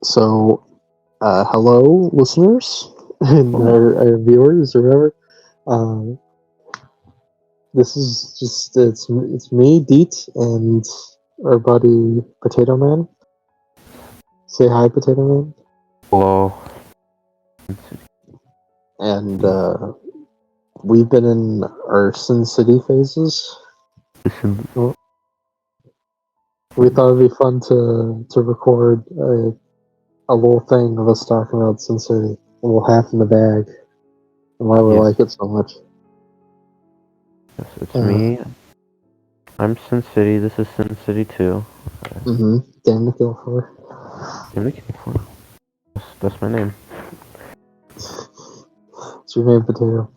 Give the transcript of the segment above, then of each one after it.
So, hello, listeners and Hello. our viewers or whatever. Um, this is just it's me, Deat, and our buddy Potato Man. Say hi, Potato Man. Hello. And we've been in our Sin City phases. Listen. Well, we thought it'd be fun to record a little thing of us talking about Sin City, a little half in the bag, and why we Yes, like it so much. yes, it's Uh, me. I'm Sin City. This is Sin City 2. Damn the kill for. I'm looking for. That's my name. It's your name, Potato.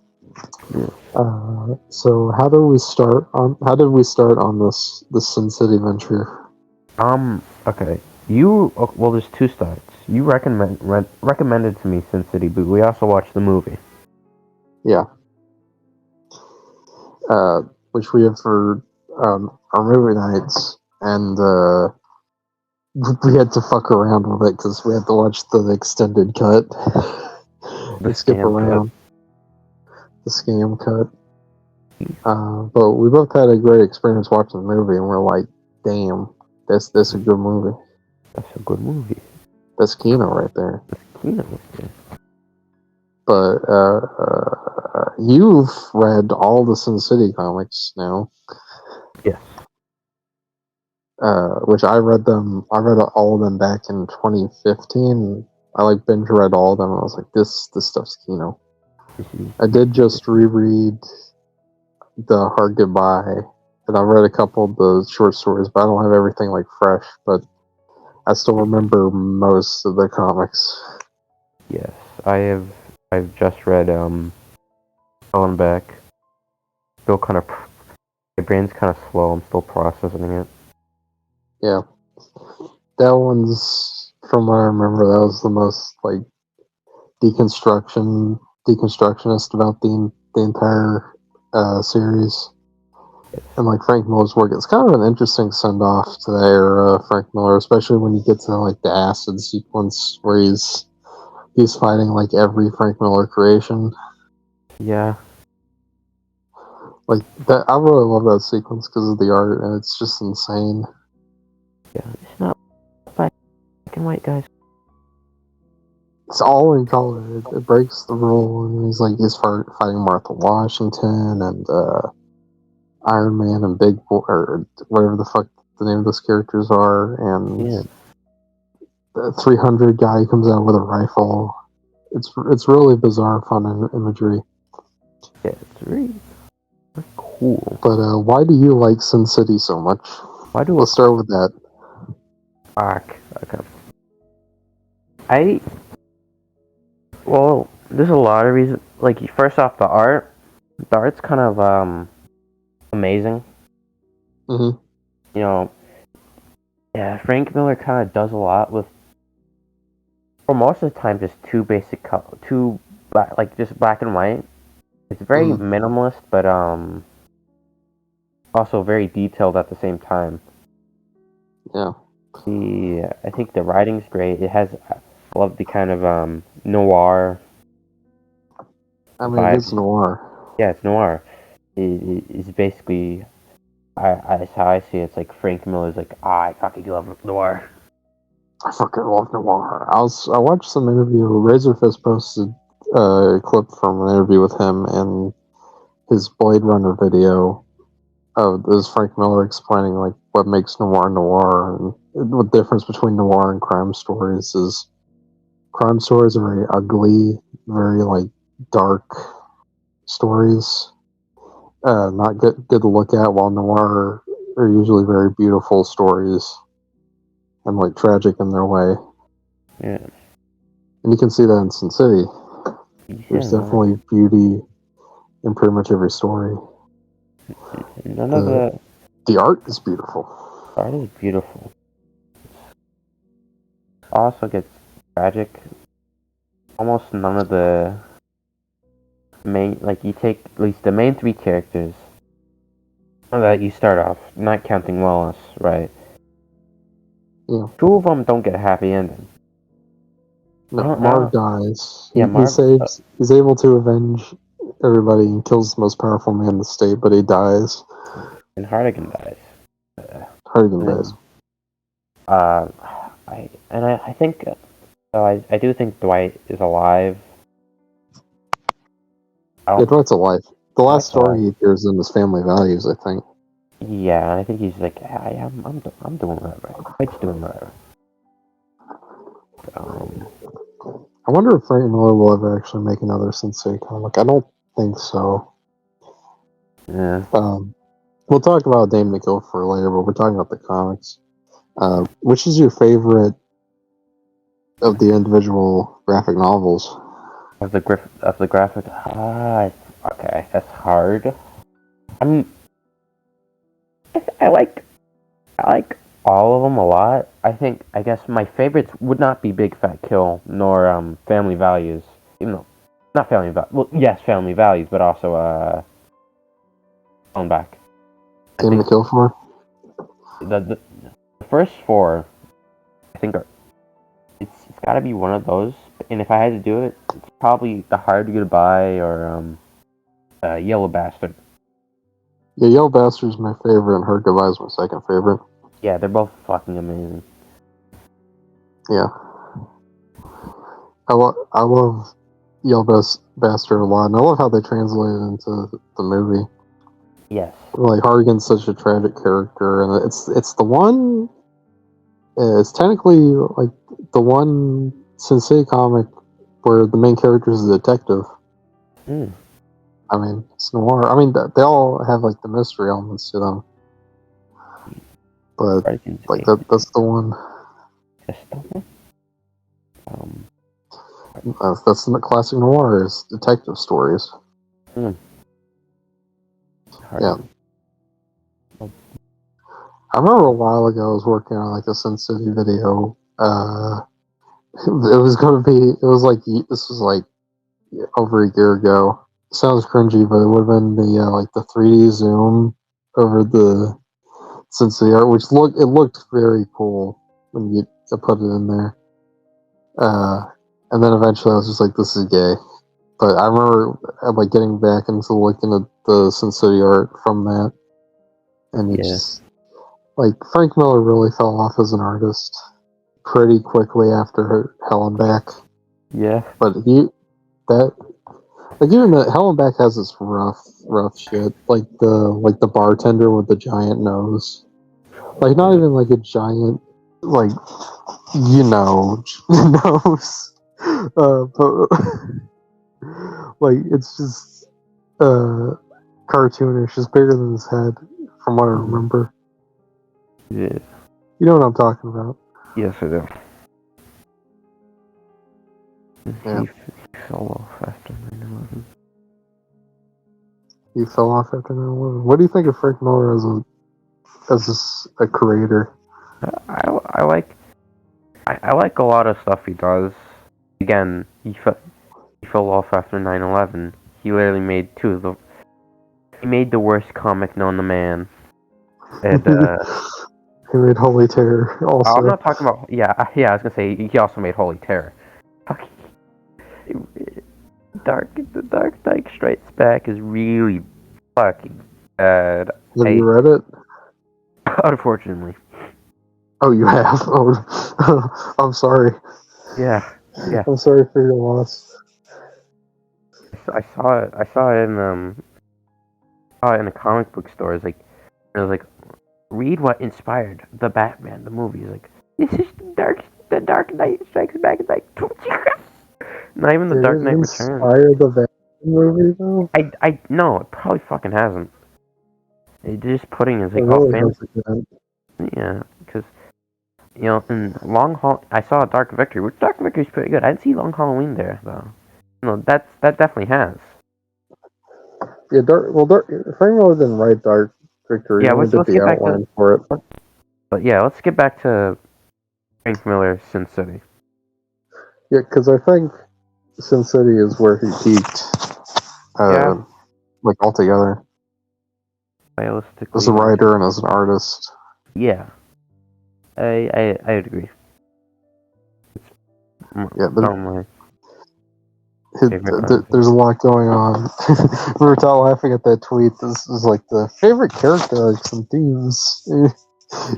Yeah. So how did we start on this Sin City venture? Okay. Well, there's two starts. You recommended to me Sin City, but we also watched the movie. Yeah. Which we have for our movie nights, and we had to fuck around with it because we had to watch the extended cut The and skip scam cut. around the scam cut. But we both had a great experience watching the movie, and we're like, "Damn, this a good movie. That's a good movie. That's Kino right there." You know. But you've read all the Sin City comics now, Yes. which I read them. I read all of them back in 2015. I like binge read all of them. And I was like, this stuff's Kino. I did just reread the Hard Goodbye, and I read a couple of the short stories, but I don't have everything like fresh. But I still remember most of the comics. Yes. I have. I've just read Going Back. Still kind of. My brain's kind of slow. I'm still processing it. Yeah, that one's from what I remember. That was the most like deconstructionist about the entire series. And like Frank Miller's work, it's kind of an interesting send off to the era of Frank Miller, especially when you get to like the acid sequence where he's fighting like every Frank Miller creation. Yeah. Like that, I really love that sequence because of the art, and it's just insane. Yeah. It's not black and white, guys. It's all in color. It breaks the rule, and he's fighting Martha Washington and Iron Man and Big Boy, or whatever the fuck the name of those characters are, and Yeah. the 300 guy comes out with a rifle. It's really bizarre, fun imagery. Yeah. It's really cool. But why do you like Sin City so much? Why do Let's start with that. arc? Okay. I well, there's a lot of reasons. Like first off, the art. The art's kind of amazing. Mm-hmm. You know, yeah. Frank Miller kind of does a lot with, for most of the time, just two basic color, two black, like just black and white. It's very Mm-hmm. minimalist, but also very detailed at the same time. Yeah. I think the writing's great. It has, I love the kind of noir I mean, it is vibe. noir. Yeah, it's noir. It's basically, that's how I see it. It's like Frank Miller's like, I fucking love noir. I fucking love noir. I watched some interview. Razorfist posted a clip from an interview with him and his Blade Runner video of this Frank Miller explaining like what makes noir and what the difference between noir and crime stories is. Crime stories are very ugly, very like dark stories, not good to look at. While noir are usually very beautiful stories and like tragic in their way, Yeah, and you can see that in Sin City. yeah, There's definitely beauty in pretty much every story. none of the the The art is beautiful. art is beautiful. Also gets tragic. Almost none of the main, like you take at least the main three characters that you start off, not counting Wallace, right? Yeah. Two of them don't get a happy ending. I No, don't Marv know. dies. Yeah, He Marv. saves. He's able to avenge everybody and kills the most powerful man in the state, but he dies. And Hardigan dies. Uh, Hardigan and dies. then, I think I do think Dwight is alive. I Yeah, don't. Dwight's alive. The last Dwight's story alive. he appears in is Family Values, I think. Yeah, I think he's like, yeah, I'm doing whatever. Dwight's doing whatever. Um, I wonder if Frank Miller will ever actually make another Sensei comic. I don't think so. yeah. We'll talk about Dame McGill for later, but we're talking about the comics. Which is your favorite of the individual graphic novels? Of the graphic. Okay, that's hard. I'm. I like I like all of them a lot. I guess my favorites would not be Big Fat Kill nor Family Values. Even though not Family Values. Well, yes, Family Values, but also Phone Back. I Dame think McGill for? the first four, I think are it's got to be one of those. And if I had to do it, it's probably The Hard Goodbye or Yellow Bastard. Yeah, Yellow Bastard's my favorite, and Her Goodbye is my second favorite. Yeah, they're both fucking amazing. Yeah. I love Yellow Bastard a lot, and I love how they translate it into the movie. Yes. Like, Hardigan's such a tragic character, and it's the one. It's technically like the one Sensei comic where the main character is a detective. Mm. I mean, it's noir. I mean, they all have like the mystery elements to them, but Hardigan's like a that's the one. detective. Um. That's the classic noir is detective stories. Mm. Yeah, Hardigan. I remember a while ago I was working on like a Sin City video. It was going to be. It was like this was like over a year ago. Sounds cringy, but it would have been the like the 3D zoom over the Sin City art, which looked very cool when you put it in there. And then eventually I was just like, this is gay. But I remember like getting back into looking at the Sin City art from that, and it Yeah. just like Frank Miller really fell off as an artist pretty quickly after Hell and Back. Yeah. But that like even the Hell and Back has this rough shit, like the bartender with the giant nose, like not even like a giant like nose, but like it's just cartoonish, just bigger than his head, from what I remember. Yeah. You know what I'm talking about? Yes, I do. Yeah. He fell off after 9/11. He fell off after 9/11. What do you think of Frank Miller as a creator? I like I like a lot of stuff he does. Again, he fell off after 9/11. He literally made he made the worst comic known to man. And He made Holy Terror I'm also. not talking about I was gonna say he also made Holy Terror. The Dark Knight Strikes Back is really fucking bad. Have you read it? Unfortunately. Oh, you have. Oh, I'm sorry. Yeah, yeah. I'm sorry for your loss. I saw it. I saw it in a comic book store. It was like, read what inspired the Batman, the movie. It's like, this is the Dark Knight Strikes Back. It's like, not even the Did Dark it Knight Returns. inspire the Batman movie though? I no, it probably fucking hasn't. They're just putting it as I like, oh, really hope fantasy. it didn't. Yeah, because in Long Hall, I saw Dark Victory, which Dark Victory is pretty good. I didn't see Long Halloween there though. No, that definitely has. Yeah, Frank Miller didn't write Dark Victory. He Yeah, only did let's the get back to. outline for it. But yeah, let's get back to Frank Miller, Sin City. Yeah, because I think Sin City is where he peaked. Yeah, Like altogether, as a stylistically, writer and as an artist. yeah, I'd agree. It's Yeah, some of my favorite there's a lot going on. We were all laughing at that tweet. This is like the favorite character arcs and themes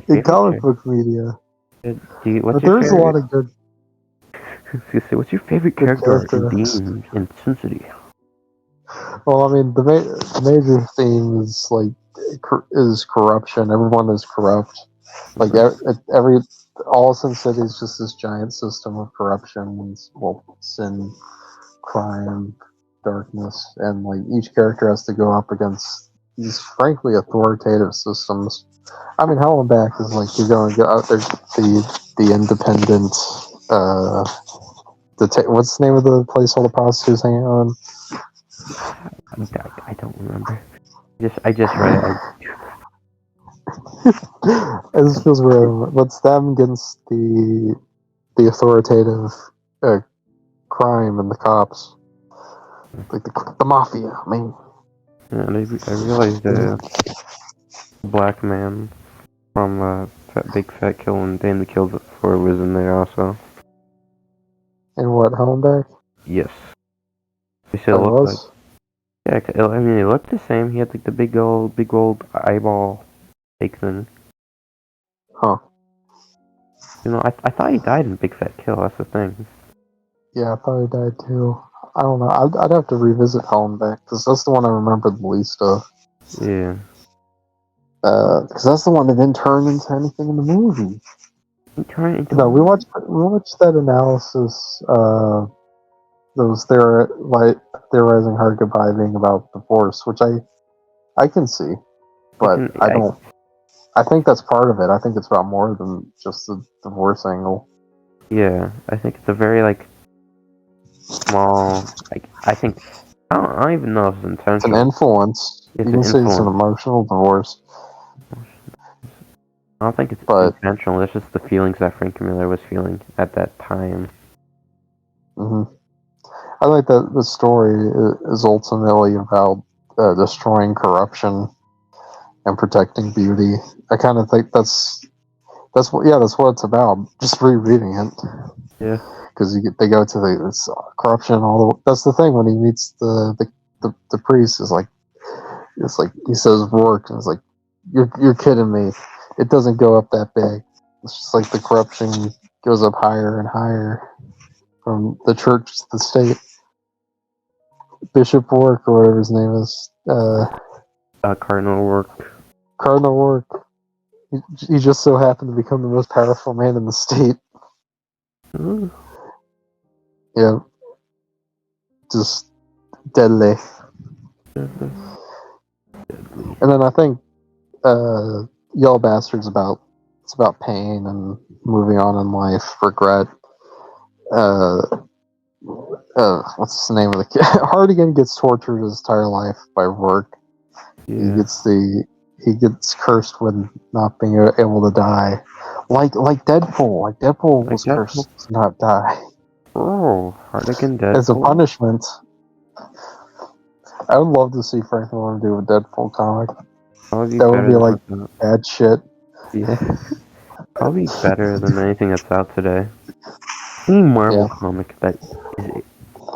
in comic book media. What's But your there's a lot favorite? of good What's your favorite good character arc character in arcs. Theme Intensity? Well, I mean, the major theme is like is corruption. Everyone is corrupt. Like every all Sin City is just this giant system of corruption, well, sin, crime, darkness, and like each character has to go up against these frankly authoritative systems. I mean, Hell and Back is like you're going to go out there, the independent. What's the name of the place all the prostitutes hang out on? I don't remember. I just read it. It just feels weird. What's them against the authoritative crime and the cops, like the mafia. I mean, I realized black man from Big Fat Kill and Danny Killed It Before was in there also. and what Hell and Back? Yes. They Oh, still he look like. was. Yeah, I mean, he looked the same. He had like the big old eyeball fake thing. Huh. You know, I thought he died in Big Fat Kill. That's the thing. Yeah, I thought he died too. I don't know. I'd have to revisit Hell and Back because that's the one I remember the least of. Yeah. Because that's the one that didn't turn into anything in the movie. He turned into. No, we watched that analysis. That was theorizing Hard Goodbye being about divorce, which I can see, but I don't. I think that's part of it. I think it's about more than just the divorce angle. Yeah, I think it's a very like small. Like I think I don't even know if it's intentional. It's an influence. It's You can say it's an emotional divorce. I don't think it's intentional. It's just the feelings that Frank Miller was feeling at that time. Mm-hmm. I like that the story is ultimately about destroying corruption and protecting beauty. I kind of think that's what it's about. Just rereading it. Yeah. Because they go to this corruption. That's the thing when he meets the priest. It's like he says Rourke, and it's like you're kidding me. It doesn't go up that big. It's just like the corruption goes up higher and higher from the church to the state. Bishop Rourke, or whatever his name is. Cardinal Rourke. Cardinal Rourke. He just so happened to become the most powerful man in the state. Ooh. Yeah. Just deadly. Deadly. And then I think Yellow Bastard's about pain and moving on in life, regret. What's the name of the kid? Hardigan gets tortured his entire life by Rourke. Yeah. He gets cursed with not being able to die, like Deadpool. Like Deadpool was cursed to not die. Oh, Hardigan Deadpool. As a punishment. I would love to see Frank Miller do a Deadpool comic. That would be like bad shit. Yeah. Probably better than anything that's out today. Any Marvel comic that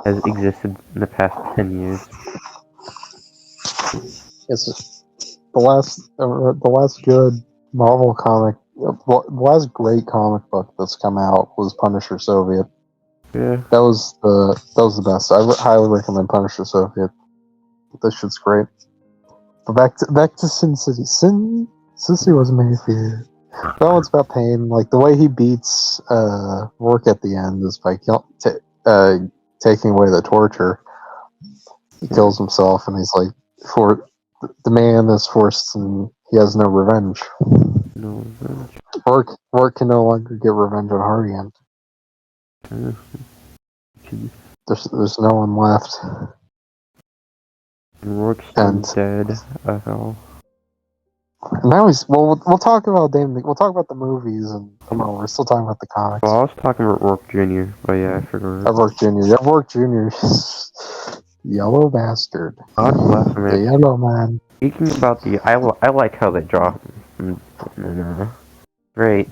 has existed in the past 10 years. It's the last good Marvel comic. The last great comic book that's come out was Punisher Soviet. Yeah. That was the best. I highly recommend Punisher Soviet. This shit's great. But back to Sin City. Sin City was made for you. That one's about pain. Like the way he beats Rourke at the end is by taking away the torture. He kills himself, and he's like, for the man is forced, and he has no revenge. No revenge. Rourke can no longer get revenge on Hardigan. There's no one left. Rourke's dead. Hell. Now we'll talk about we'll talk about the movies, and we're still talking about the comics. Well, I was talking about Rourke Jr., but yeah, I forgot. Rourke Jr. Yeah, Rourke Jr. Yellow bastard. God bless him. The yellow man. Speaking about I like how they draw him. Great.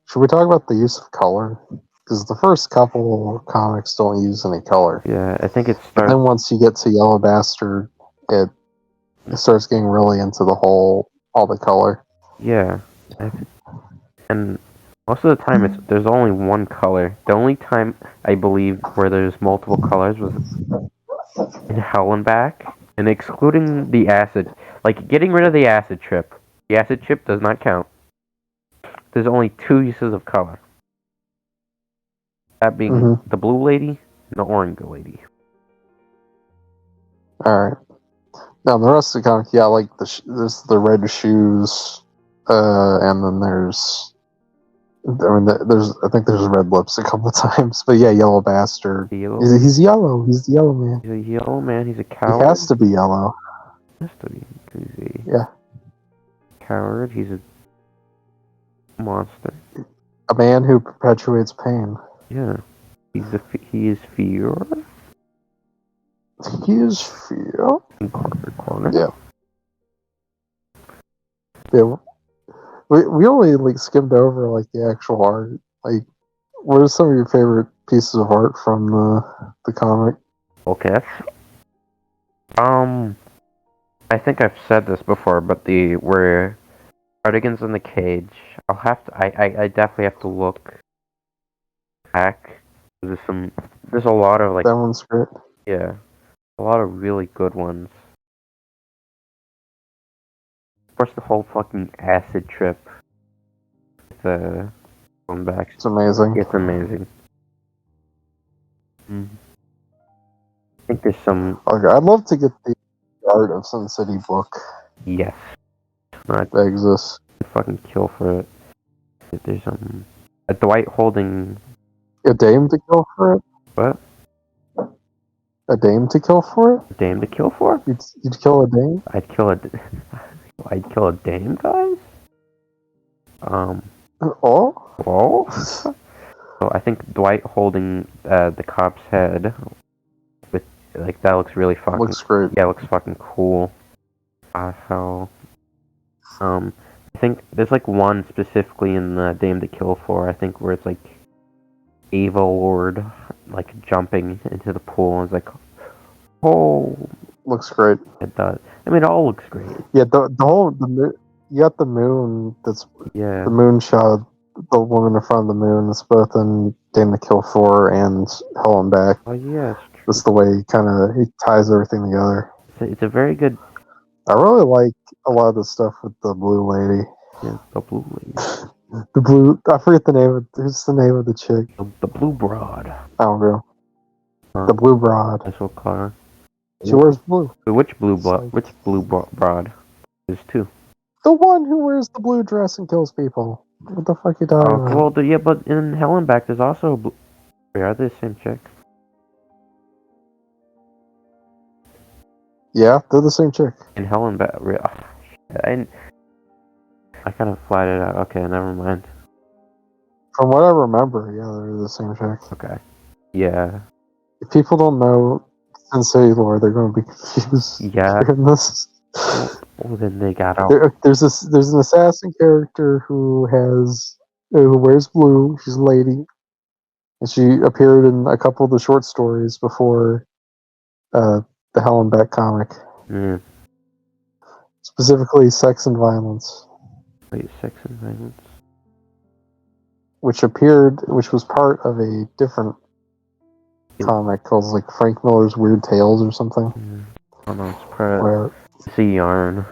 Should we talk about the use of color? because the first couple comics don't use any color. Yeah, I think it But starts. then once you get to Yellow Bastard, it starts getting really into all the color. Yeah, and most of the time there's only one color. The only time I believe where there's multiple colors was in Hell and Back, and excluding the acid, like getting rid of the acid trip. The acid trip does not count. There's only two uses of color. That being the blue lady and the orange lady. Alright. Now, the rest of the comic, yeah, like there's the red shoes, and then there's. I think there's red lips a couple times, but yeah, Yellow Bastard. He's yellow. He's the yellow man. He's a yellow man. He's a coward. He has to be yellow. He has to be. He's a coward. He's a monster. A man who perpetuates pain. Yeah. He is fear. He is fear. Corner. Yeah. Yeah. We only skimmed over the actual art. What are some of your favorite pieces of art from the comic? Okay. I think I've said this before, but where Cardigan's in the cage, I definitely have to look back. There's a lot of that one's great. Yeah, a lot of really good ones. Of course, the whole fucking acid trip. The comebacks. It's amazing. It's amazing. I think there's some. Okay, I'd love to get the art of Sin City book. Yes. That exists. I'd fucking kill for it. There's a Dwight holding. A dame to kill for it? What? A dame to kill for it? A dame to kill for? You'd kill a dame? I'd kill a dame, guys? Oh? So I think Dwight holding the cop's head with that looks really fucking. Looks great. Yeah, it looks fucking cool. How I think there's one specifically in the Dame to Kill For. I think where it's Ava Lord jumping into the pool and it's oh, looks great. It does. I mean, it all looks great. Yeah, you got the moon. That's the moon shot. The woman in front of the moon. It's both in Dame to Kill For and Hell and Back. Oh yeah, that's the way he ties everything together. It's a very good. I really like a lot of the stuff with the blue lady. Yeah, the blue lady. The blue. I forget the name. Who's the name of the chick? The blue broad. I don't know. The blue broad. That's what call her. She wears blue. Which blue broad? There's two. The one who wears the blue dress and kills people. What the fuck you talking about? Well, but in Hell and Back, there's also a blue. Are they the same chick? Yeah, they're the same chick. In Hell and Back, I kind of flat it out. Okay, never mind. From what I remember, yeah, they're the same chick. Okay. Yeah. If people don't know Sin City lore, they're going to be confused. Yeah. In this. Well, then they got out. There's an assassin character who wears blue. She's a lady, and she appeared in a couple of the short stories before the Hell and Back comic. Specifically, Sex and Violence. Wait, Sex and Violence? Which was part of a different comic called Frank Miller's Weird Tales or something. Oh no, it's part it's a yarn.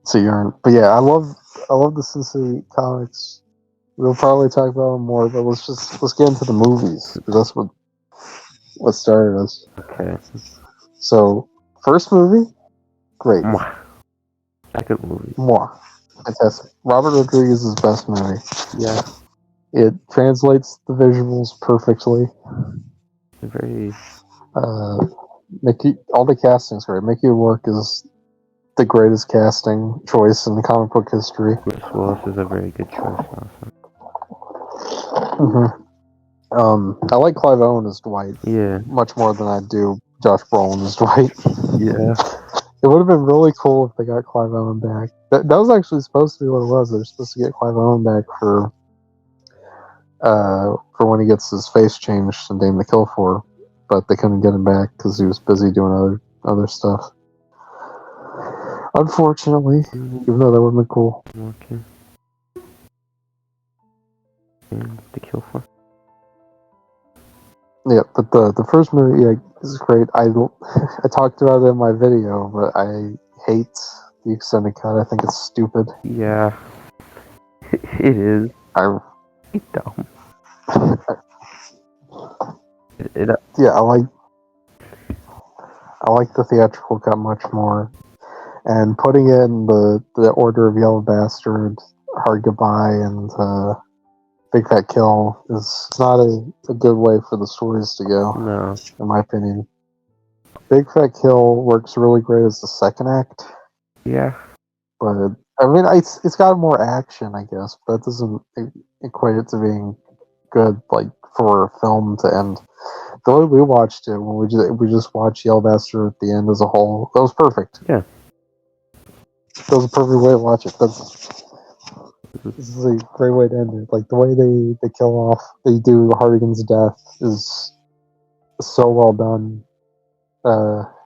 It's a yarn. But yeah, I love the Sin City comics. We'll probably talk about them more, but let's get into the movies, because that's what started us. Okay. So, first movie, great. Second movie, fantastic. Robert Rodriguez's best movie. Yeah. It translates the visuals perfectly. Very. All the casting's great. Mickey Rourke is the greatest casting choice in comic book history. Bruce Willis is a very good choice also. I like Clive Owen as Dwight. Yeah. Much more than I do Josh Brolin as Dwight. Yeah. It would have been really cool if they got Clive Owen back. That was actually supposed to be what it was. They were supposed to get Clive Owen back for for when he gets his face changed and Dame the Kill for, but they couldn't get him back because he was busy doing other stuff. Unfortunately, even though that would have been cool. Okay. And the kill for. Yeah, but the first movie is great. I talked about it in my video, but I hate the extended cut. I think it's stupid. Yeah, it is. It's dumb. Yeah, I like the theatrical cut much more, and putting it in the order of Yellow Bastard, Hard Goodbye, and Big Fat Kill is not a good way for the stories to go. No. In my opinion. Big Fat Kill works really great as the second act. Yeah. But I mean, it's got more action, I guess, but that doesn't equate it to being good, like for a film to end. The way we watched it, when we just watched Yellow Bastard at the end as a whole, that was perfect. Yeah. That was a perfect way to watch it. This is a great way to end it. Like the way they kill off, they do Hardigan's death is so well done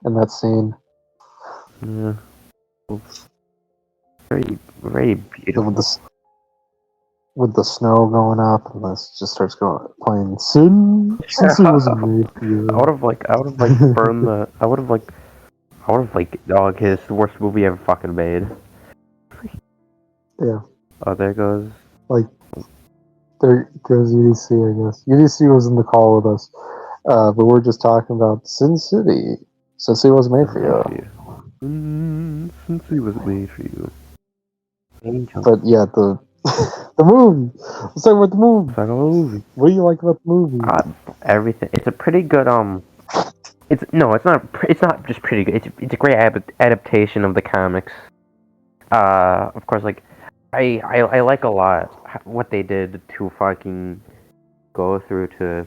in that scene. Yeah. Very, very beautiful. With the snow going up, and this just starts playing. Since it was made for you. I would have burned the. I would have dog his the worst movie ever fucking made. Yeah. Oh, there goes. Like, there goes UDC, I guess. UDC was in the call with us, but we're just talking about Sin City. Since it was made for you. Since he was made for you. Angel. But yeah, the movie. Let's talk about the movie. What do you like about the movie? Everything. It's a pretty good It's not just pretty good. It's a great adaptation of the comics. Of course, like I like a lot what they did to fucking go through to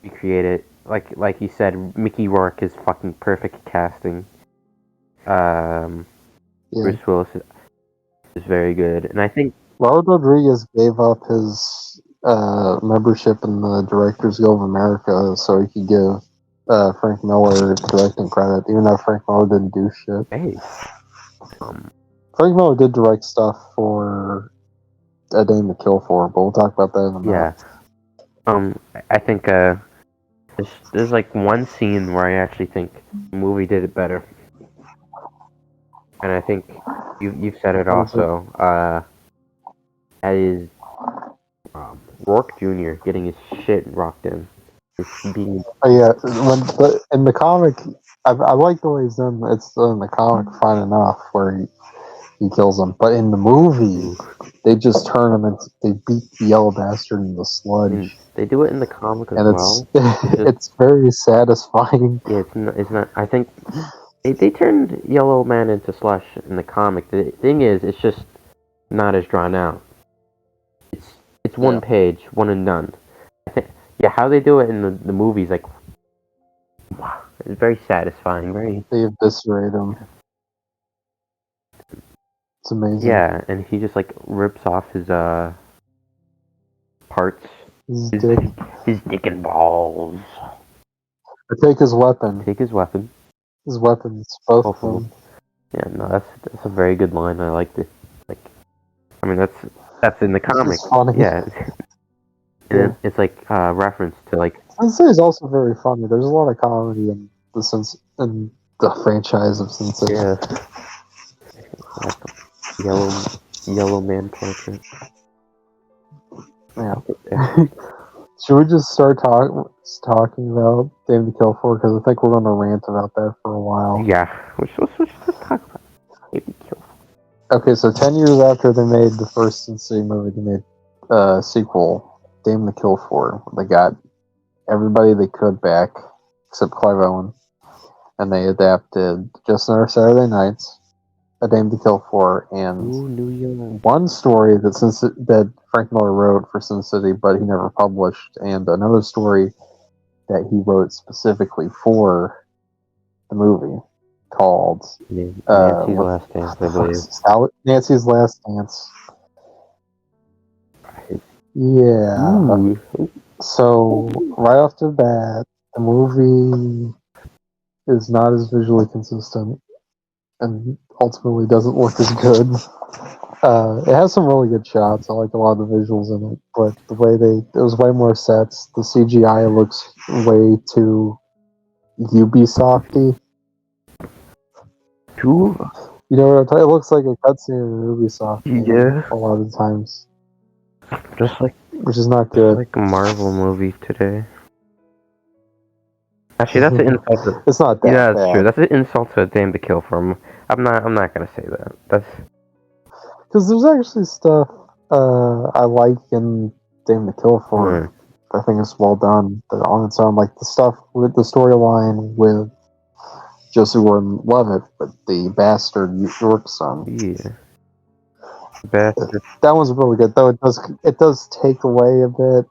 recreate it. Like you said, Mickey Rourke is fucking perfect casting. Bruce Willis is very good, and I think Robert Rodriguez gave up his membership in the Directors Guild of America so he could give Frank Miller directing credit, even though Frank Miller didn't do shit. Hey. Frank Miller did direct stuff for A Dame to Kill For, but we'll talk about that in a minute. Yeah. I think there's like one scene where I actually think the movie did it better, and I think you've said it also. That is Rourke Jr. getting his shit rocked in. Yeah, in the comic, I like the way he's done. It's in the comic fine enough where he kills him, but in the movie, they just turn him into they beat the Yellow Bastard in the sludge. And they do it in the comic as well. It's very satisfying. Yeah, it's not. I think they turned Yellow Man into slush in the comic. The thing is, it's just not as drawn out. It's one page, one and done. I think, yeah, how they do it in the movies, like, wow, it's very satisfying. They eviscerate him. It's amazing. Yeah, and he just like rips off his parts. His dick and balls. Or take his weapon. His weapons, both of them. Yeah, no, that's a very good line. I liked it. I mean, that's in the comic. Funny. Yeah. And it's like reference to like. Sensei is also very funny. There's a lot of comedy in the franchise of Sensei. Yeah. Yellow man portrait. Yeah. Should we just start talking about Dame to Kill For? Because I think we're going to rant about that for a while. Yeah. Let's talk about Dame to Kill For. Okay, so 10 years after they made the first Sensei movie, they made a sequel, Dame to Kill For. They got everybody they could back, except Clive Owen. And they adapted Just Another Saturday Nights, A Dame to Kill For, and one story that Frank Miller wrote for Sin City, but he never published, and another story that he wrote specifically for the movie called Nancy's Last Dance, I believe. Nancy's Last Dance. Yeah. Ooh. So right off the bat, the movie is not as visually consistent and ultimately doesn't look as good. It has some really good shots. I like a lot of the visuals in it, but the way it was way more sets. The CGI looks way too Ubisofty. Too? You know what I'm talking? It looks like a cutscene in a Ubisoft game Yeah. a lot of the times, Just like which is not just good. like a Marvel movie today. Actually, that's an insult to. It's not that Yeah, that's true. bad That's an insult to Dame to Kill for him. I'm not gonna say that. That's because there's actually stuff I like in Dame to Kill hmm, for. I think it's well done. But on its own, like the stuff with the storyline with Joseph Gordon-Levitt, but the bastard York son. yeah. Bastard. That one's really good, though. It does take away a bit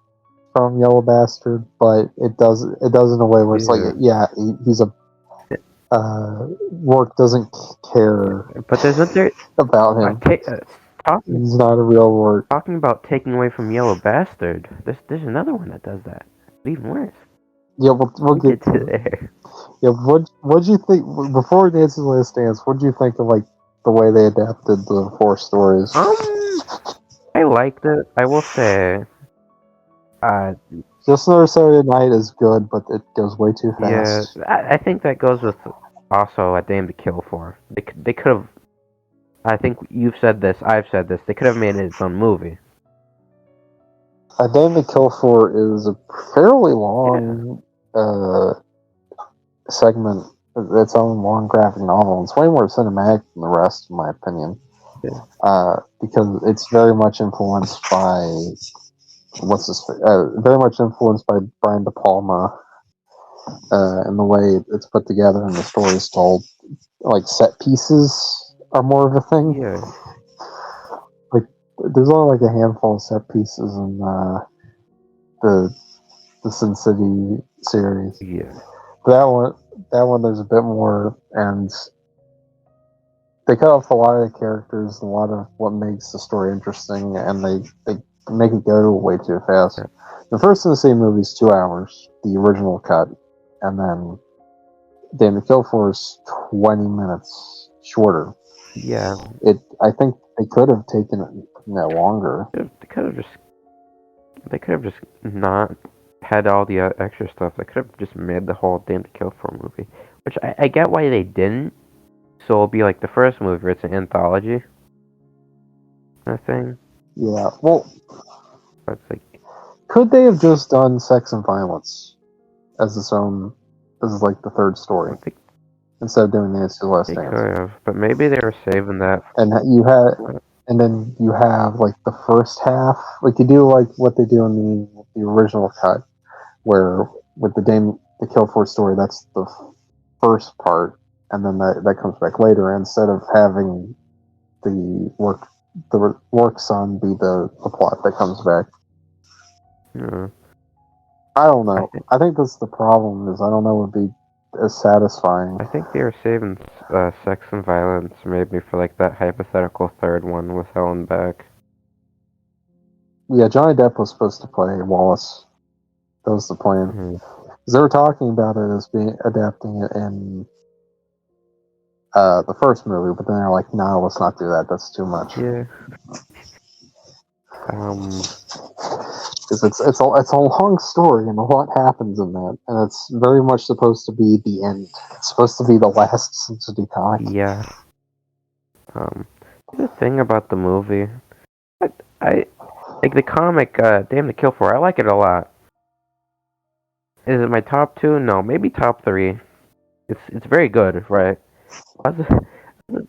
from Yellow Bastard, but it does in a way where it's like, Yeah. yeah, he's a Rourke doesn't care But there's there about him. talking He's not a real Rourke. talking about taking away from Yellow Bastard. There's another one that does that. Even worse. Yeah, we'll We'll get get to to it. there. Yeah, what'd you think before Dance's Last Dance? What'd you think of like the way they adapted the four stories? I liked it. I will say, uh, Just Another Saturday Night is good, but it goes way too yeah, fast. I think that goes with also a Dame to Kill for. They could have. I think you've said this. I've said this. They could have made it its own movie. A Dame to Kill For is a fairly Yeah. long segment, its own long graphic novel. It's way more cinematic than the rest, in my opinion, Yeah. because it's very much influenced by very much influenced by Brian De Palma, and the way it's put together and the story is told. Like set pieces are more of a thing. Yeah. Like there's only like a handful of set pieces in the Sin City series. Yeah. That one, there's a bit more, and they cut off a lot of the characters, a lot of what makes the story interesting, and they make it go way too fast. Yeah. The first in the same movie is 2 hours, the original cut, and then Damn to Kill For is 20 minutes shorter. Yeah. I think they could have taken it longer. They could have just. They could have just not had all the extra stuff. They could have just made the whole Dame to Kill for movie, which I get why they didn't. So it'll be like the first movie. Where it's an anthology, kind of thing. Yeah. Well, But it's like could they have just done Sex and Violence as its own, as like the third story, I think instead of doing Nancy's Last they Dance? could have, but maybe they were saving that. And you had, and then you have like the first half, like you do like what they do in the original cut, where with the Dame the Kill For story, that's the first part, and then that comes back later. Instead of having the work son be the plot that comes back. Yeah. I don't I know. think I think that's the problem. Is I don't know it would be as satisfying. I think they were saving Sex and Violence maybe for like that hypothetical third one with Helen back. Yeah, Johnny Depp was supposed to play Wallace. That was the plan. Mm-hmm. Because they were talking about it as being adapting it in the first movie, but then they're like, "No, let's not do that. That's too much." Yeah. Because it's a long story and a lot happens in that, and it's very much supposed to be the end. It's supposed to be the last Sin City comic. Yeah. The thing about the movie, I like the comic. Damn to Kill For. I like it a lot. Is it my top two? No, maybe top three. It's very good, right? I was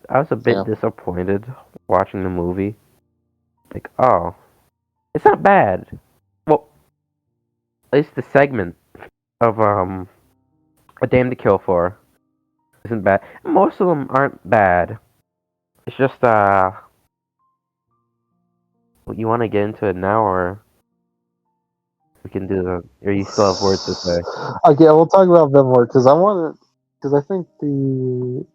I was a bit Yeah. disappointed watching the movie. Like, oh, it's not bad. Well, at least the segment of A Dame to Kill For isn't bad. Most of them aren't bad. It's just you want to get into it now, or we can do the. Or you still have words to say? Okay, we'll talk about them more because because I think the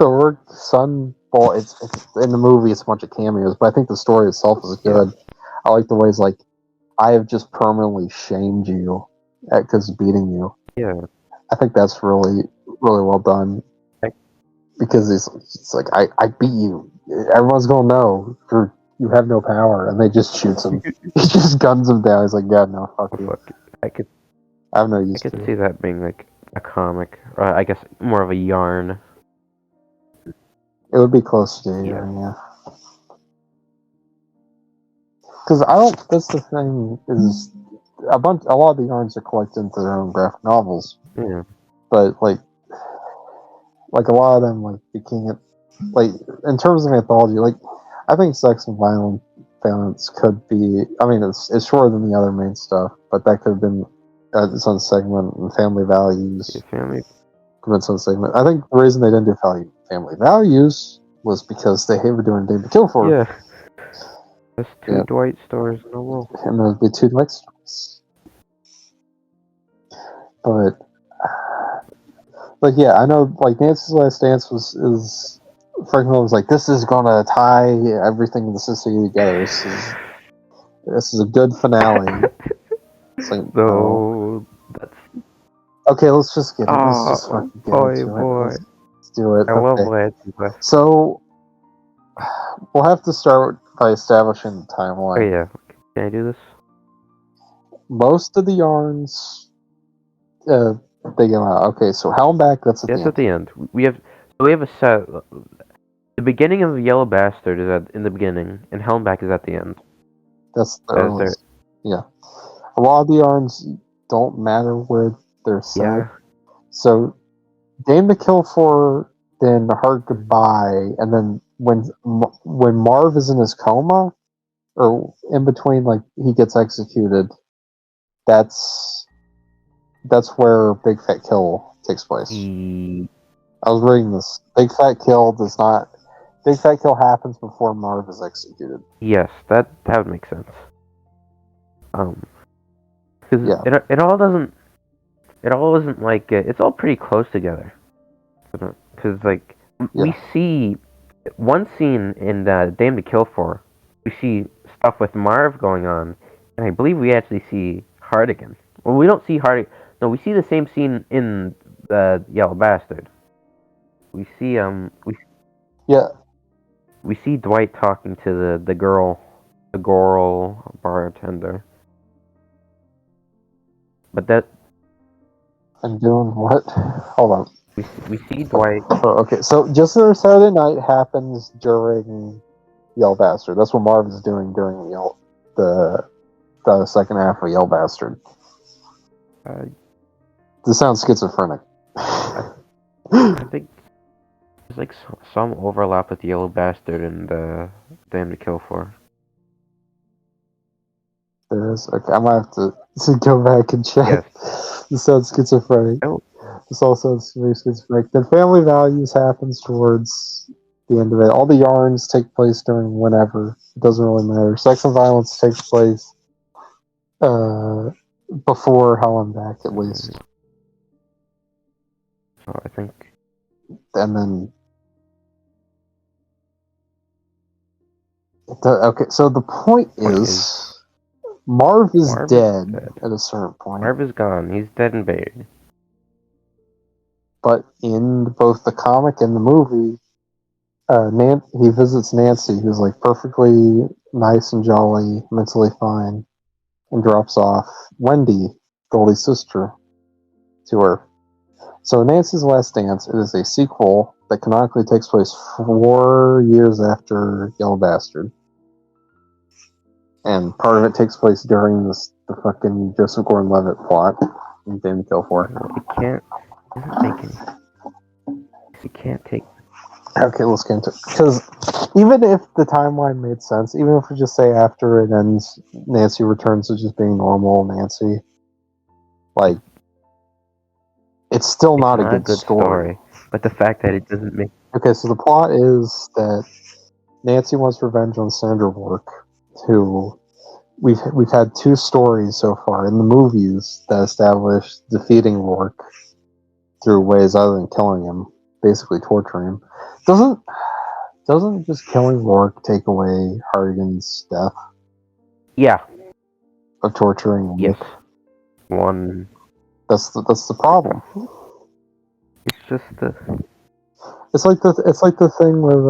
work son. Well, it's in the movie. It's a bunch of cameos, but I think the story itself is Yeah. good. I like the ways like I have just permanently shamed you because of beating you. Yeah. I think that's really really well done because it's like I beat you. Everyone's gonna know you have no power, and they just shoots him. He just guns him down. He's like, yeah, no, fuck you. Fuck. I have no I use could to see it. that being like a comic, or I guess more of a yarn. It would be close to a Yeah. year, yeah. Because I don't. That's the thing is a lot of the yarns are collected into their own graphic novels, Yeah. but like a lot of them like you can't like in terms of anthology. Like I think sex and violence could be. I mean, it's shorter than the other main stuff, but that could have been its own segment. And family values Your family. could have been its own segment. I think the reason they didn't do family values was because they hated doing David Kill for. Yeah. There's two Yeah, Dwight stories in a row. and there would be two next stories. But like, yeah, I know. Like Nancy's Last Dance is Frank Miller was like, this is gonna tie everything in the city together. This is a good finale. It's like, no. So that's Okay, let's just get it. Let's just oh fucking get boy, into it. boy. Let's do it. I love Okay. Lance's Last. So we'll have to start by establishing the Oh timeline. yeah. Can I do this? Most of the yarns, they go out. Okay, so Hell and Back. That's Yes, at the end. We have a set. The beginning of Yellow Bastard is in the beginning, and Helmback is at the end. That's the That is earliest. Yeah. A lot of the yarns don't matter where they're set. Yeah. So Game to Kill For, then Hard Goodbye, and then when Marv is in his coma, or in between, like he gets executed, that's where Big Fat Kill takes place. I was reading this. Big Fat Kill happens before Marv is executed. Yes, that would make sense. Because Yeah. it all isn't like it's all pretty close together. Because like we see one scene in Dame to Kill For, we see stuff with Marv going on, and I believe we actually see Hardigan. Well, we don't see Hardigan. No, we see the same scene in the Yellow Bastard. We see we see Dwight talking to the girl bartender. But that I'm doing what? Hold on. we see Dwight. Oh, okay, so Just Another Saturday Night happens during Yell Bastard. That's what Marv is doing during the second half of Yell Bastard. This sounds schizophrenic. I think there's like some overlap with Yellow Bastard and Damn to Kill For. There is. Okay, I might have to go back and check. Yes. This sounds schizophrenic. Oh. This all sounds very schizophrenic. Then Family Values happens towards the end of it. All the yarns take place during whenever. It doesn't really matter. Sex and Violence takes place before Hell and Back, at least. So I think. And then. Okay, so the point is Marv is dead at a certain point. Marv is gone. He's dead and buried. But in both the comic and the movie, he visits Nancy, who's like perfectly nice and jolly, mentally fine, and drops off Wendy, Goldie's sister, to her. So Nancy's Last Dance is a sequel that canonically takes place 4 years after Yellow Bastard. And part of it takes place during the fucking Joseph Gordon-Levitt plot in Game to Kill For. It doesn't make any. You can't take. Okay, let's get into it. Because even if the timeline made sense, even if we just say after it ends, Nancy returns to just being normal Nancy, like, it's still not a good story. But the fact that it doesn't make. Okay, so the plot is that Nancy wants revenge on Sandra Bullock, who we've had 2 stories so far in the movies that establish defeating Rourke through ways other than killing him, basically torturing him. Doesn't just killing Rourke take away Hardigan's death? Yeah. of torturing Eve. Yes. One. That's the problem. It's just the. It's like the thing with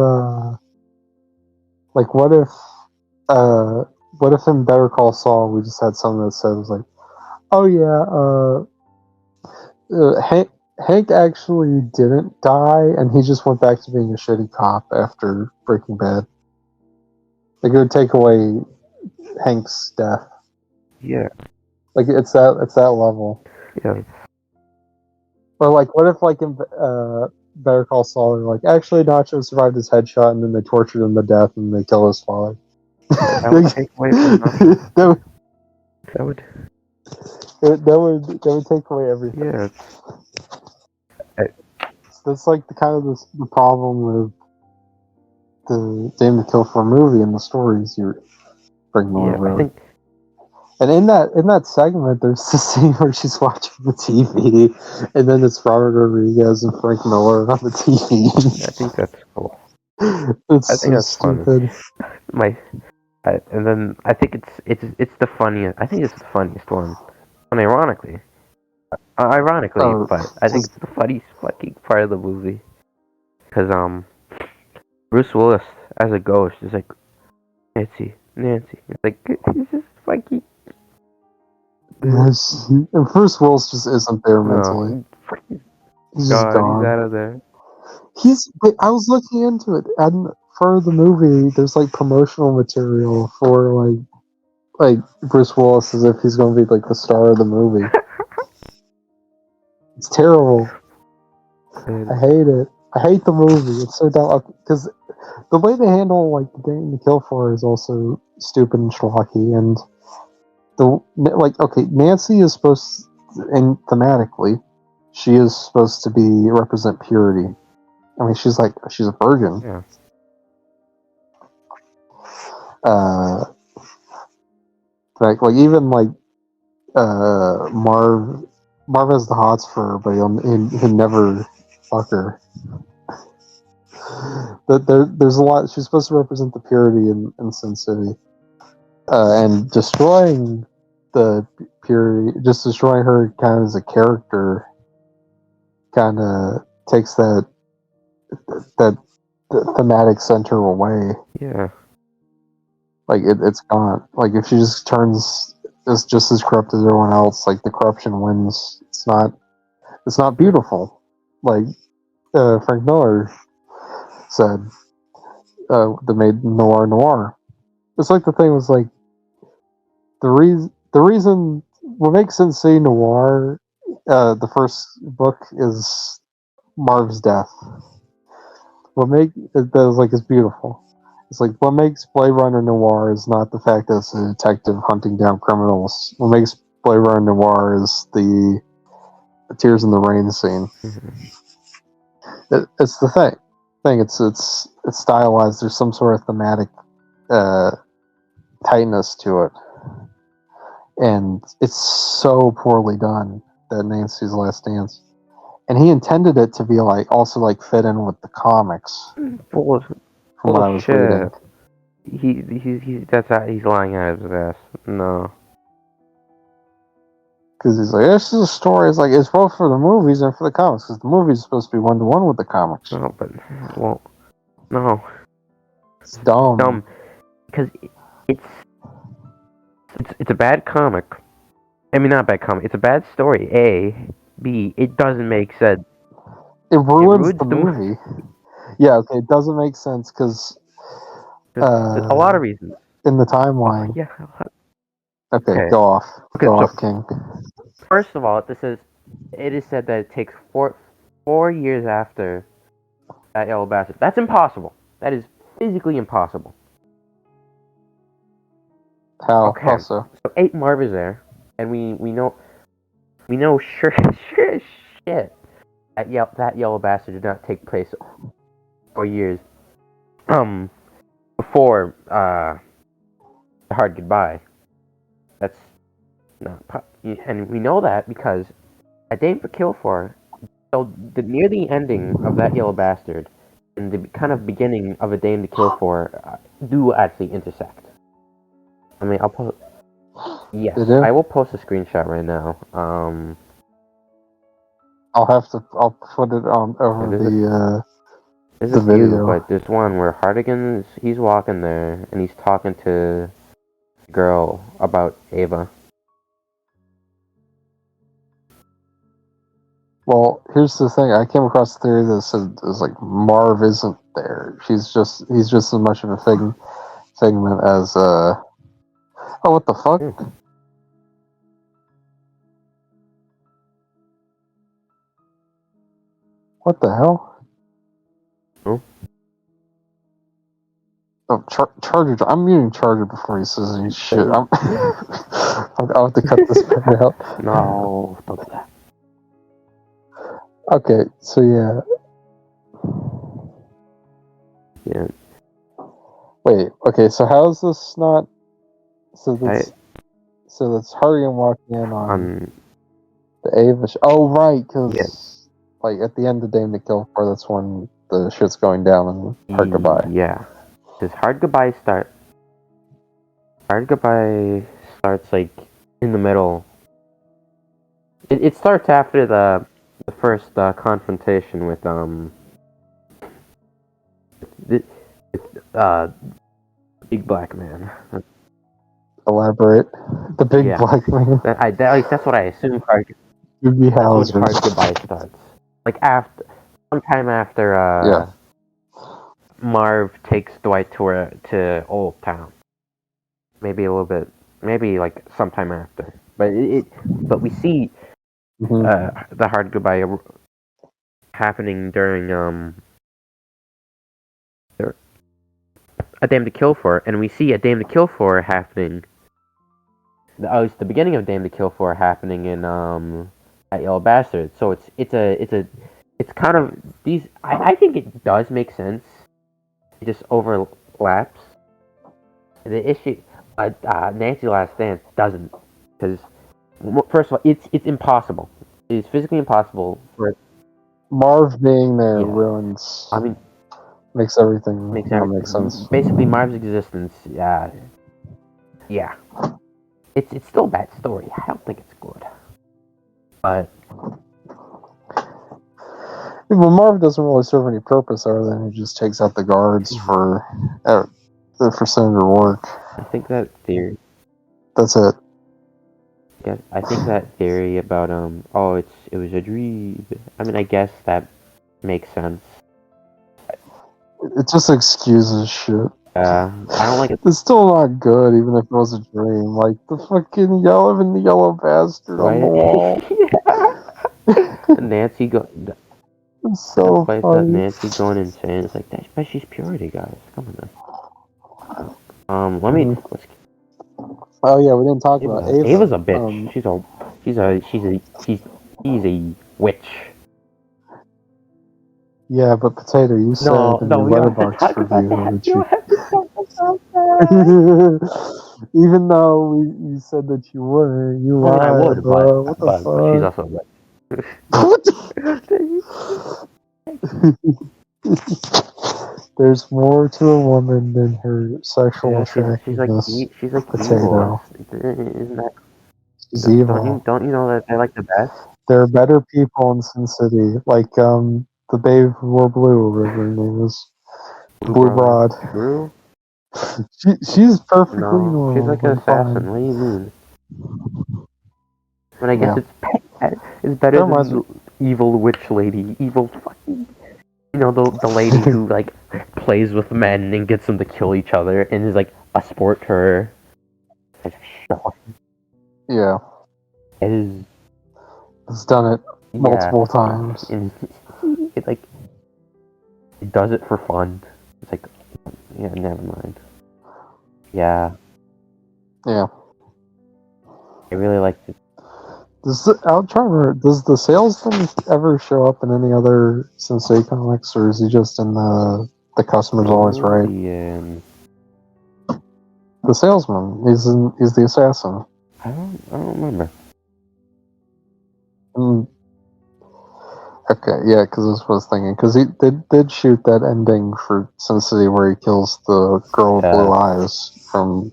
like what if in Better Call Saul we just had something that says like, oh yeah, Hank actually didn't die, and he just went back to being a shitty cop after Breaking Bad. Like it would take away Hank's death. Yeah. Like it's that level. Yeah. Or like, what if like in Better Call Saul, they're like, actually Nacho survived his headshot, and then they tortured him to death, and they kill his father. That would take away from nothing. That would. That would take away everything. Yeah. That's like the problem with the Damn to Kill for a movie and the stories you're bringing Yeah. over. I think. And in that segment, there's the scene where she's watching the TV, and then it's Robert Rodriguez and Frank Miller on the TV. I think that's cool. It's I think so that's stupid. And then I think it's the funniest. I think it's the funniest one. And ironically, but I think it's the funniest fucking part of the movie. Because Bruce Willis as a ghost is like Nancy. It's like he's just funky. Yes. And Bruce Willis just isn't there mentally. No, He's just God, he's gone. out of there. I was looking into it, and for the movie, there's like promotional material for like Bruce Willis as if he's going to be like the star of the movie. It's terrible. I hate it. I hate the movie. It's so dumb because the way they handle like the Dame to Kill for is also stupid and schlocky. And Nancy is supposed and thematically, she is supposed to be represent purity. I mean, she's a virgin. Yeah. Like even Marv has the hots for her, but he'll never fuck her. There's a lot. She's supposed to represent the purity in Sin City, and destroying the purity, just destroying her kind of as a character, kind of takes that the thematic center away. Yeah. Like it's gone. Like if she just turns is just as corrupt as everyone else, like the corruption wins. It's not beautiful. Like Frank Miller said, that made noir. It's like the thing was like the reason what makes Sin City noir. The first book is Marv's death. What make it is like it's beautiful. It's like what makes Blade Runner noir is not the fact that it's a detective hunting down criminals. What makes Blade Runner noir is the Tears in the Rain scene. It's the thing. It's stylized. There's some sort of thematic tightness to it, and it's so poorly done. That Nancy's Last Dance, and he intended it to be also fit in with the comics. From what I was reading. He's lying out of his ass. No. Because he's like, this is a story. It's like, it's both for the movies and for the comics. Because the movies are supposed to be 1-to-1 with the comics. No, but no. It's dumb. Because it's a bad comic. I mean, not a bad comic. It's a bad story. A, B. It doesn't make sense. It ruins the movie. Yeah, okay, it doesn't make sense because there's a lot of reasons in the timeline. Oh, yeah. Okay, go off. Okay, go off, King. First of all, it is said that it takes 4 years after that yellow bastard. That's impossible. That is physically impossible. How? Okay. How so? So 8 Marv is there, and we know sure shit that yellow bastard did not take place 4 years before the hard goodbye. That's not, and we know that because A Dame to Kill For, so near the ending of that yellow bastard and the kind of beginning of A Dame to Kill For do actually intersect. I mean, I'll post. Yes, They do? I will post a screenshot right now. I'll put it on over There's the a few, video. but there's one where he's walking there and he's talking to a girl about Ava. Well, here's the thing. I came across a theory that said it was like Marv isn't there. He's just as much of a figment as Oh, what the fuck? What the hell? Oh. Oh, Charger. I'm muting Charger before he says any shit. I'll have to cut this part out. No, don't do that. Okay, so yeah. Yeah. Wait. Okay, so how is this not? So that's Hardigan walking in on the Ava. Oh, right, because like at the end of Dame to Kill For, that's when the shit's going down and Hard Goodbye. Yeah. Does Hard Goodbye start? Hard Goodbye starts like in the middle. It starts after the first confrontation with big black man. Elaborate. The big black man. At least that's what I assume. Hard Goodbye starts. Like sometime after Marv takes Dwight to Old Town. Maybe a little bit. Maybe like sometime after. But we see the Hard Goodbye happening during A Dame to Kill For, and we see A Dame to Kill For happening. It's the beginning of Dame to Kill For happening in at Yellow Bastard. So it's kind of these. I think it does make sense. It just overlaps. The issue, Nancy Last Dance doesn't, because first of all, it's impossible. It's physically impossible for Marv being there ruins. I mean, makes everything make sense. Basically, Marv's existence. Yeah. It's still a bad story. I don't think it's good. But well, Marv doesn't really serve any purpose other than he just takes out the guards for Senator Rourke. I think that theory. That's it. Yeah, I think that theory about it was a dream. I mean, I guess that makes sense. It just excuses shit. I don't like it. It's still not good, even if it was a dream. Like the fucking yellow bastard on the wall. Nancy It's so funny. Nancy going insane. It's like that's but she's purity, guys. Come on. Let me. Oh yeah, we didn't talk about Ava. Ava's a bitch. She's a witch. Yeah, but Potato, you said in your Letterboxd review even though you said that you were, you lied. I would, bro. What the fuck? But she's also a witch. There's more to a woman than her sexual attractiveness. She's like Potato. Evil. Isn't that? She's evil. Don't you know that they're like the best? There are better people in Sin City, like the babe who wore blue, whatever her name is. Blue Broad. Blue? She's perfectly normal. She's like an assassin. What do you mean? But I guess it's better than the evil witch lady. Evil fucking... You know, the lady who, like, plays with men and gets them to kill each other and is, like, a sport to her. Yeah. It's done it multiple times. And it, like... It does it for fun. It's like... Yeah, never mind. Yeah. Yeah. I really liked it. I'm trying to remember, does the salesman ever show up in any other Sensei comics, or is he just in the Customer's Always Right? The salesman. He's the assassin. I don't remember. Okay, yeah, because this was thinking, because he did shoot that ending for Sin City where he kills the girl with blue eyes from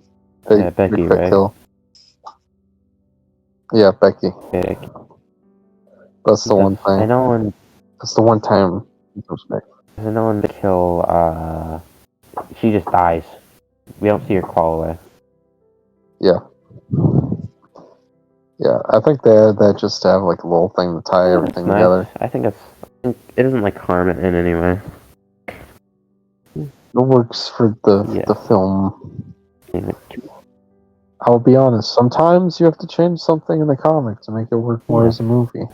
Yeah, Becky, Big Fat right? Kill. Yeah, Becky. Becky. That's the one I thing. know when That's the one time he comes back. they kill, she just dies. We don't see her crawl away. Yeah. Yeah, I think they had that just to have like a little thing to tie everything Nice. together. I think it doesn't like harm it in any way. It works for the Yeah. film. I'll be honest, sometimes you have to change something in the comic to make it work more as a movie.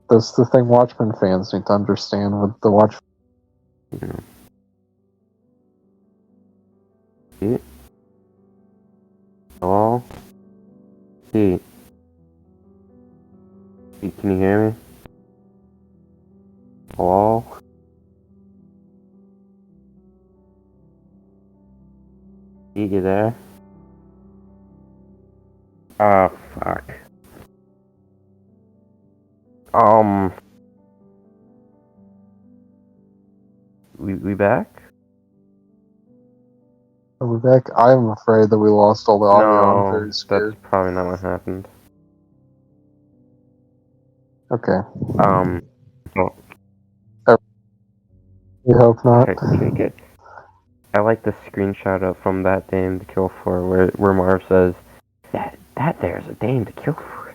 That's the thing Watchmen fans need to understand with the Watchmen. Deat? Hello? Deat? Deat, can you hear me? Hello? Deat, you there? Oh, fuck. We back? Are we back? I'm afraid that we lost all the audio. I'm No, very scared. that's probably not what happened. Okay. Oh, We hope not. okay, good. I like the screenshot of from that Dame to Kill For where Marv says, that there's a Dame to Kill For.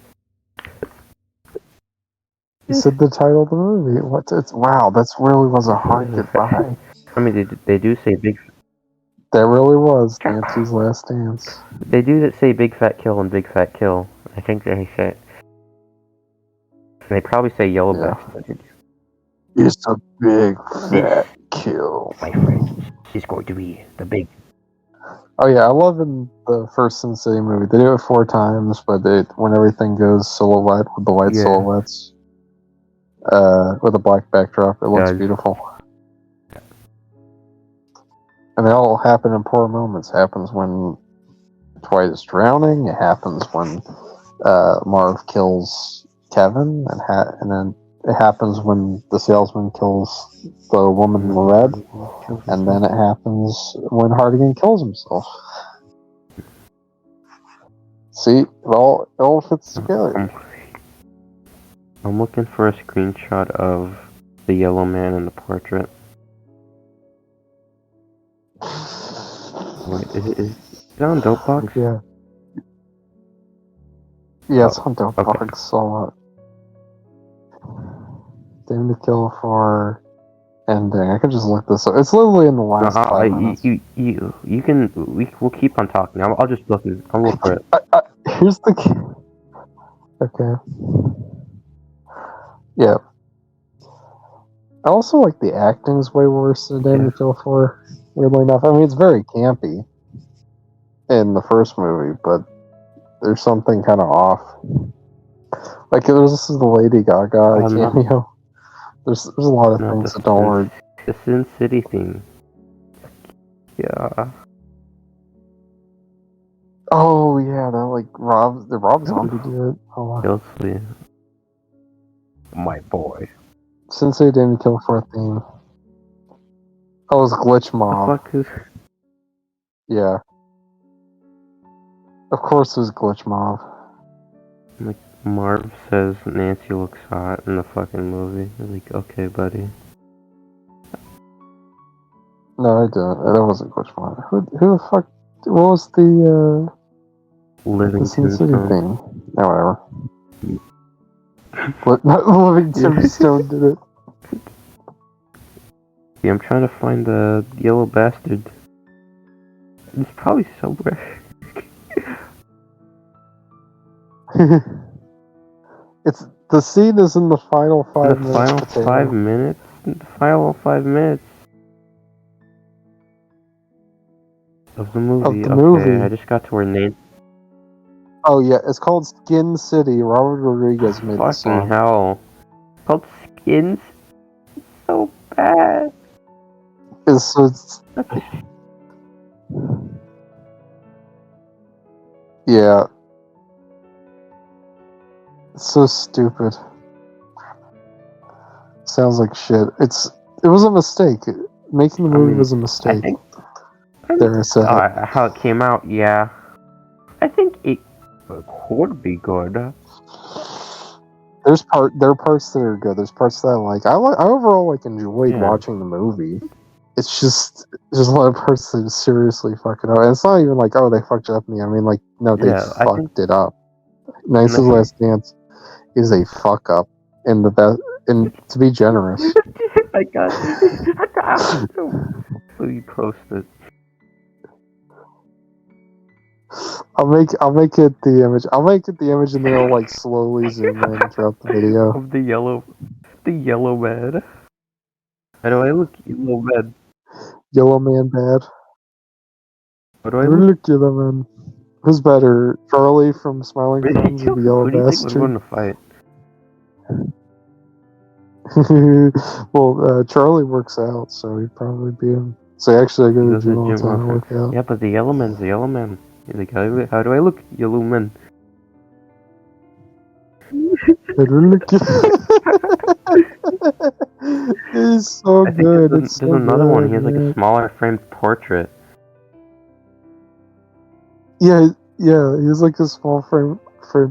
You said the title of the movie. Wow, that's really was a hard goodbye. I mean, they do say big. That really was Nancy's last dance. They do say Big Fat Kill and Big Fat Kill. I think they say. They probably say Yellow Bastard. It's a big fat kill. My friend, she's going to be the big. Oh yeah, I love in the first Sin City movie. They do it 4 times, but when everything goes silhouette with the white silhouettes, with a black backdrop, it looks beautiful. And they all happen in poor moments. It happens when Dwight is drowning. It happens when Marv kills Kevin, and then it happens when the salesman kills the woman in the red, and then it happens when Hardigan kills himself. See, it all fits together. I'm looking for a screenshot of the yellow man in the portrait. Wait, is it on Dopebox? Yeah. Yeah, it's on Dopebox. So, Dame to Kill For ending. I can just look this up. It's literally in the last 5 minutes. You can. We'll keep on talking. I'll just look. I'll look for it. Here's the key. Okay. Yeah. I also like the acting's way worse than Dame to Kill For. Weirdly enough, I mean it's very campy in the first movie, but there's something kind of off. Like this is the Lady Gaga cameo. There's a lot of things that don't work. The Sin City theme. Yeah. Oh yeah, that like Rob Zombie did it. Oh, my boy. Sin City Dame to Kill For theme. Oh, it was Glitch Mob. The fuck is... Yeah. Of course it was Glitch Mob. Like, Marv says Nancy looks hot in the fucking movie. I'm like, okay, buddy. No, I didn't. That wasn't Glitch Mob. Who the fuck... What was the, Living Sin City Tombstone thing? No, whatever. Living Tombstone did it. Yeah, I'm trying to find the yellow bastard. It's probably somewhere. It's the scene is in the final 5 minutes. The final 5 minutes? The final 5 minutes of the movie. Okay, I just got to where Nate. Oh yeah, it's called Skin City. Robert Rodriguez made the song. Fucking hell. It's called Skins? It's so bad. Yeah. It's so stupid. Sounds like shit. It was a mistake. Making the movie was a mistake. There's How it came out, yeah. I think it could be good. there are parts that are good. There's parts that I like. I overall enjoyed Yeah. watching the movie. It's just there's a lot of parts that seriously fuck it up. And it's not even like, oh, they fucked it up in the end. I mean, like, no, they Yeah, I think fucked it up. Nice's Last Dance is a fuck up in the best. And to be generous, I got so you posted I'll make it the image. I'll make it the image, and then I'll like slowly zoom in throughout the video. of the yellow man. How do I look, yellow man? Yellow man bad. How do I look? Look, Yellow man. Who's better, Charlie from Smiling Friends or the Yellow Who do you think would win Bastard? the fight? Well, Charlie works out, so he'd probably be him. So actually, I go He to the goes to gym the all the gym time to often. work out. Yeah, but the yellow man's the yellow man. He's like, how do I look, yellow man? It's so I think good. there's, It's there's so another good, one. He has like man. a smaller framed portrait. Yeah, yeah. He has like a small frame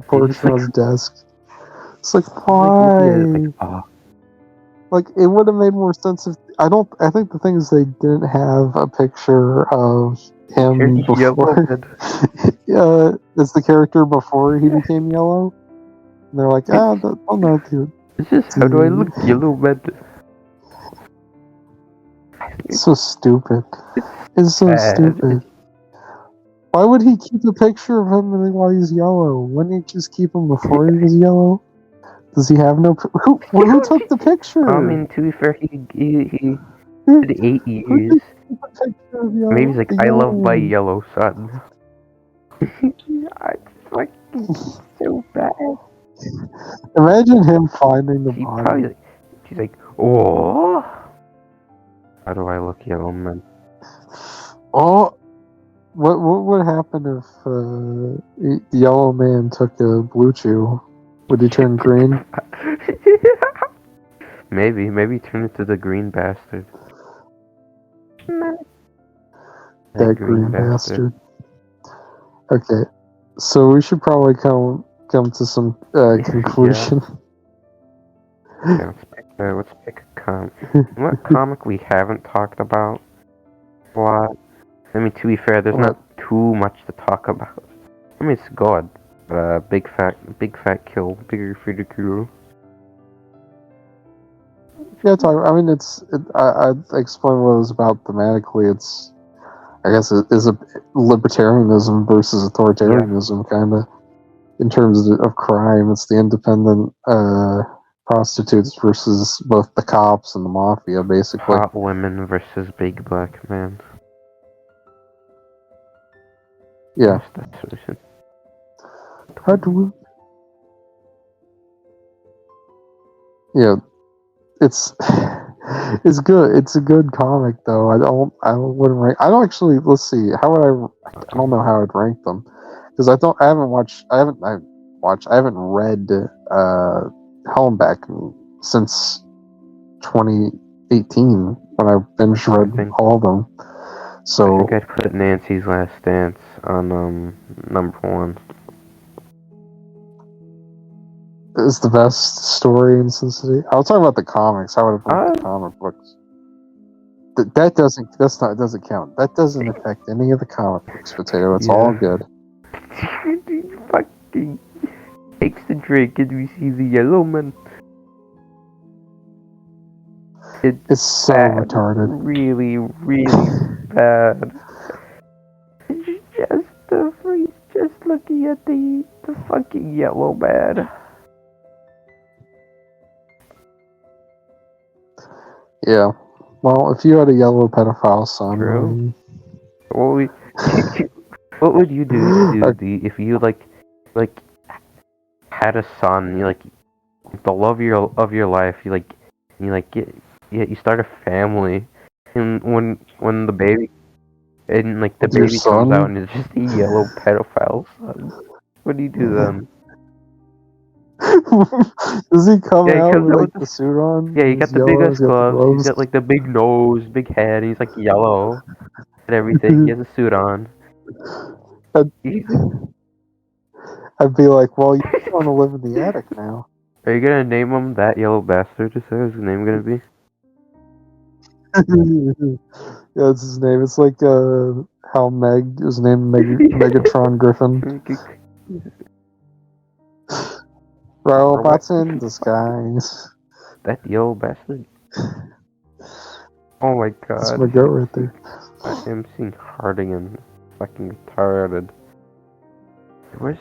portrait on his desk. It's like, why? Like, it would have made more sense if I think the thing is they didn't have a picture of him before. As the character before he became yellow. And they're like, oh no, dude. It's just, how do I look, yellow man? It's so stupid. It's so stupid. Why would he keep a picture of him while he's yellow? Wouldn't he just keep him before he was yellow? Does he have no? Who took the picture? I mean, to be fair, he did 8 years. Maybe he's like, I love my yellow son. It's like so bad. Imagine him finding the body. Probably, she's like, oh. How do I look, yellow man? Oh, what would happen if the yellow man took a blue chew? Would he turn green? Maybe turn into the green bastard. That green bastard. Okay, so we should probably come to some conclusion. Yeah, let's pick a comic. What comic we haven't talked about? What? I mean, to be fair, there's not too much to talk about. I mean, it's good, but big fat kill, bigger for the crew. Yeah, I mean, I explained what it was about thematically. It's, I guess, it is a libertarianism versus authoritarianism, kind of, in terms of crime. It's the independent prostitutes versus both the cops and the mafia, basically. Hot women versus big black men. Yeah. That's the solution. Yeah, it's good. It's a good comic, though. I wouldn't rank. I don't actually. Let's see. How would I don't know how I'd rank them, because I haven't read Helmback since 2018 when I binge read all of them. So I think I'd put Nancy's Last Dance on number 1. It's the best story in Sin City. I'll talk about the comics. I would have read the comic books. That doesn't count. That doesn't affect any of the comic books, Potato. It's all good. Fucking takes the drink and we see the yellow man. It's so retarded. Really, really bad. He's just looking at the fucking yellow man. Yeah. Well, if you had a yellow pedophile son, what would you do if you like had a son? You the love of your life. You start a family, and when the baby comes out and it's just a yellow pedophile son. What do you do then? Does he come out with the suit on? Yeah, he got the big ass gloves. He's got the big nose, big head. And he's yellow. and everything. He has a suit on. I'd, He's, I'd be like, well, you want to live in the attic now. are you gonna name him that yellow bastard? Is that his name gonna be? Yeah, that's his name. It's like how Meg is named Megatron Griffin. Robots in disguise. That yellow bastard. Oh my That's god. my goat right there. I am seeing Hardigan fucking retarded. Where's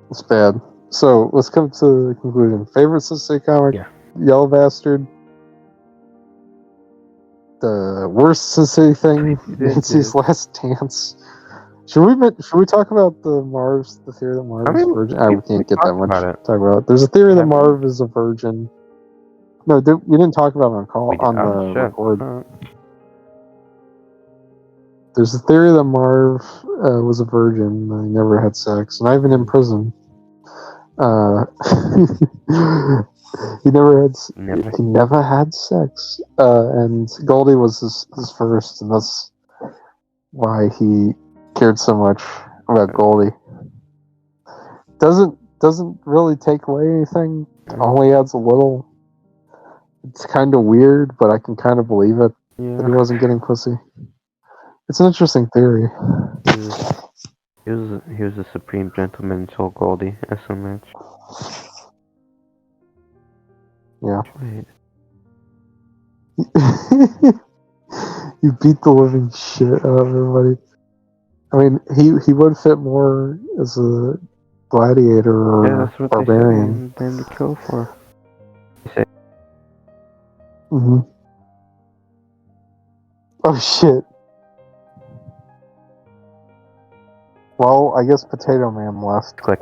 It's bad. So let's come to the conclusion. Favorite Sensei comic? Yeah. Yellow Bastard. The worst Sensei thing? Nancy's Last Dance. Should we talk about the theory that Marv is a virgin? We can't get that much to talk about. There's a theory that Marv is a virgin. No, we didn't talk about it on the record. There's a theory that Marv was a virgin. He never had sex, not even in prison. He never had sex. And Goldie was his first, and that's why he cared so much about Goldie. Doesn't really take away anything. Only adds a little. It's kind of weird, but I can kind of believe it that he wasn't getting pussy. It's an interesting theory. He was a supreme gentleman until Goldie SMH. Yeah. You beat the living shit out of everybody. I mean, he would fit more as a gladiator or that's what barbarian. They say him to kill for. Mm-hmm. Oh shit. Well, I guess Potato Man left. Click.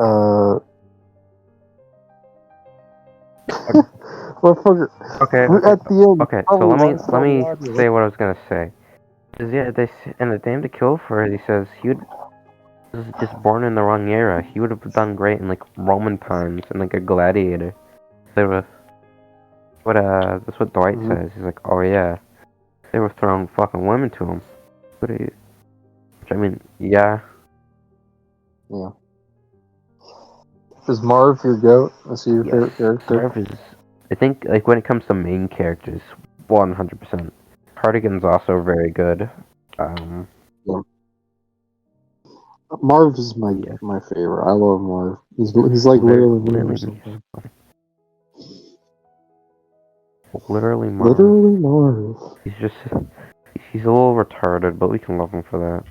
Motherfucker. Okay. At the end. Okay. So let me say what I was gonna say. Cause yeah, in the Damn to Kill for it, he says he was just born in the wrong era. He would have done great in like Roman times and like a gladiator. That's what Dwight says. He's like, oh yeah, they were throwing fucking women to him. Which I mean, yeah. Yeah. Is Marv your goat? Is he your favorite character? Marv is. I think like when it comes to main characters, 100%. Cardigan's also very good. Yeah. Marv is my favorite. I love Marv. He's like literally me. Literally Marv. Literally Marv. He's a little retarded, but we can love him for that.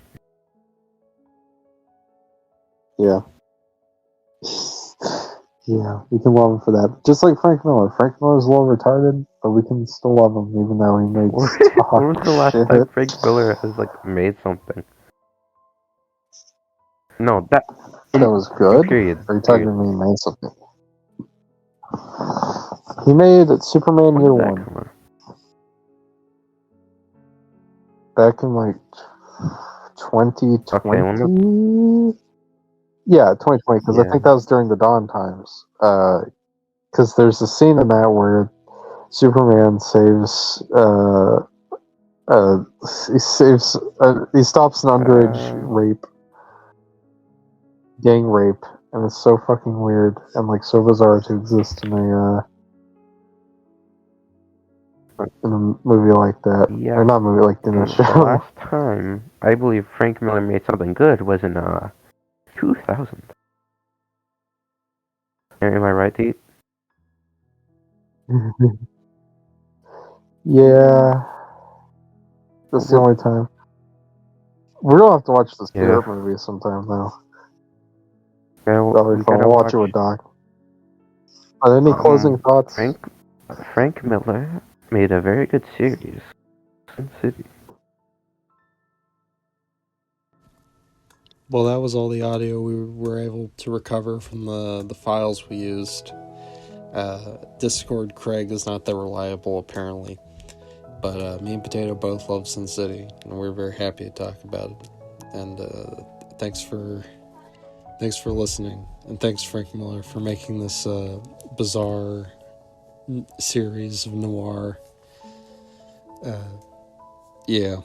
Yeah. Yeah, we can love him for that. Just like Frank Miller. Frank Miller's a little retarded, but we can still love him even though he makes When was the last time Frank Miller has like made something? No, that was good. Period. Are you talking to me? He made something. He made Superman Year One. Back in like 2020. Okay, yeah, 2020. Because I think that was during the Dawn times. Because there's a scene in that where Superman saves. He stops an underage gang rape, and it's so fucking weird and like so bizarre to exist in a movie like that. Yeah. Or not movie, like in a show. The last time I believe Frank Miller made something good was in 2000. Am I right, Deat? Yeah. That's the only time. We're gonna have to watch this Deat movie sometime though. That'll be fun. We'll watch it with Doc. Are there any closing thoughts? Frank Miller made a very good series. Sin City. Well, that was all the audio we were able to recover from the files we used. Discord Craig is not that reliable, apparently. But me and Potato both love Sin City, and we're very happy to talk about it. And thanks for listening, and thanks Frank Miller for making this bizarre series of noir. Yeah.